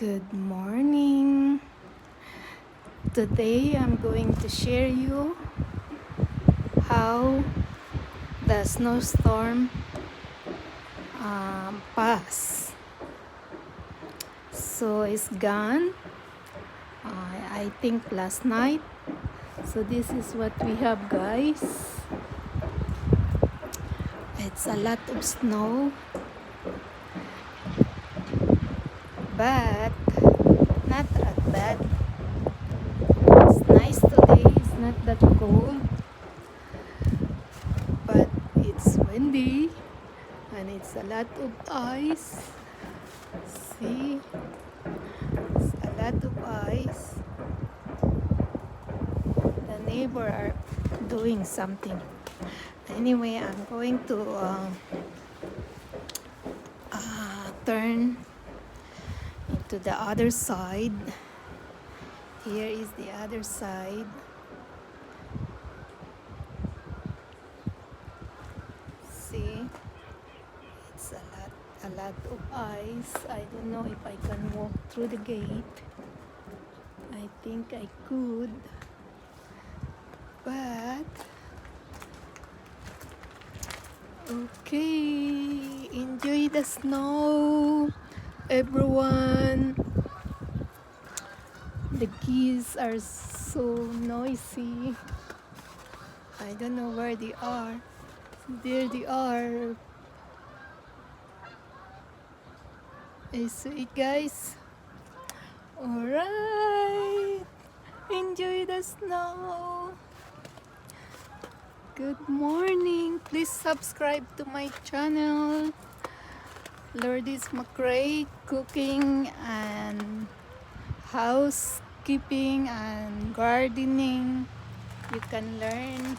Good morning. Today I'm going to share you how the snowstorm passed. So it's gone. I think last night. So this is what we have, guys. It's a lot of snow, but not that bad. It's nice today. It's not that cold, but it's windy and it's a lot of ice. See, it's a lot of ice. The neighbor are doing something. Anyway, I'm going to turn to the other side. Here is the other side. See, it's a lot of ice. I don't know if I can walk through the gate. I think I could, but okay. Enjoy the snow, everyone. The geese are so noisy. I don't know where they are. There they are. I see it, guys. Alright. Enjoy the snow. Good morning. Please subscribe to my channel. Lourdes McRae Cooking and Housekeeping and Gardening. You can learn.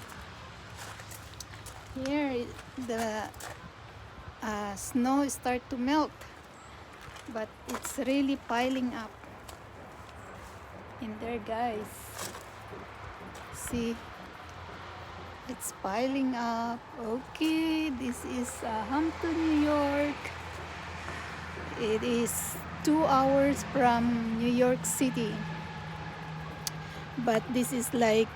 Here the snow start to melt, but it's really piling up in there, guys. See, it's piling up. Okay, this is Hampton, New York. It is 2 hours from New York City, but this is like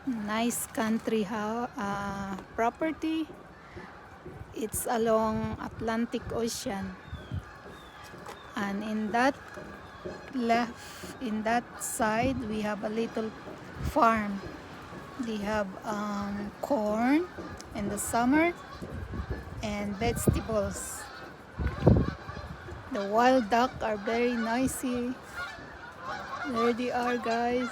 nice country property. It's along Atlantic Ocean, and in that side we have a little farm. They have corn in the summer and vegetables. The wild duck are very noisy. There they are, guys.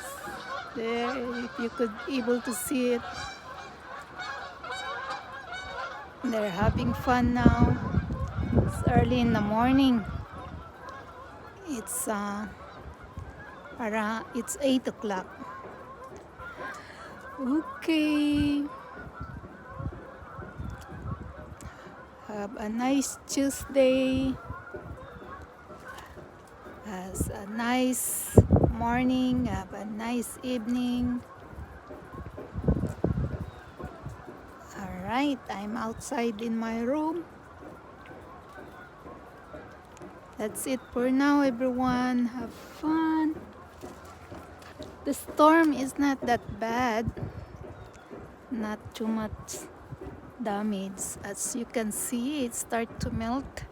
There, if you could able to see it. They're having fun now. It's early in the morning. It's 8 o'clock. Okay. Have a nice Tuesday. Has a nice morning. Have a nice evening. Alright, I'm outside in my room. That's it for now, everyone. Have fun. The storm is not that bad. Not too much damage. As you can see, it starts to melt.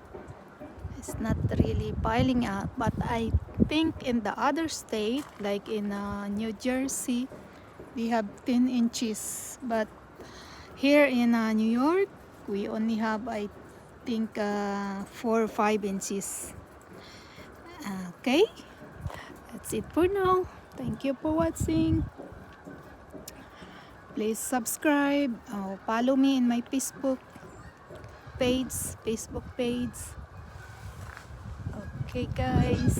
It's not really piling up, but I think in the other state, like in New Jersey, we have 10 inches. But here in New York, we only have, I think, 4 or 5 inches. Okay, that's it for now. Thank you for watching. Please subscribe. Follow me in my Facebook page. Okay, guys.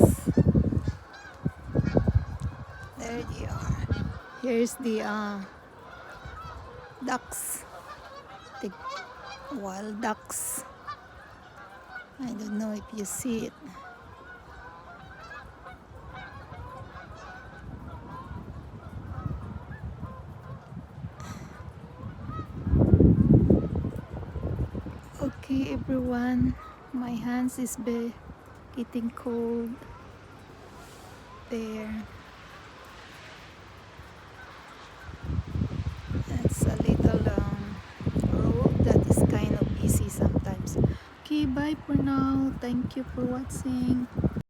There they are. Here's the ducks. The wild ducks. I don't know if you see it. Okay, everyone. My hands is getting cold there. That's a little road that is kind of busy sometimes. Okay, bye for now. Thank you for watching.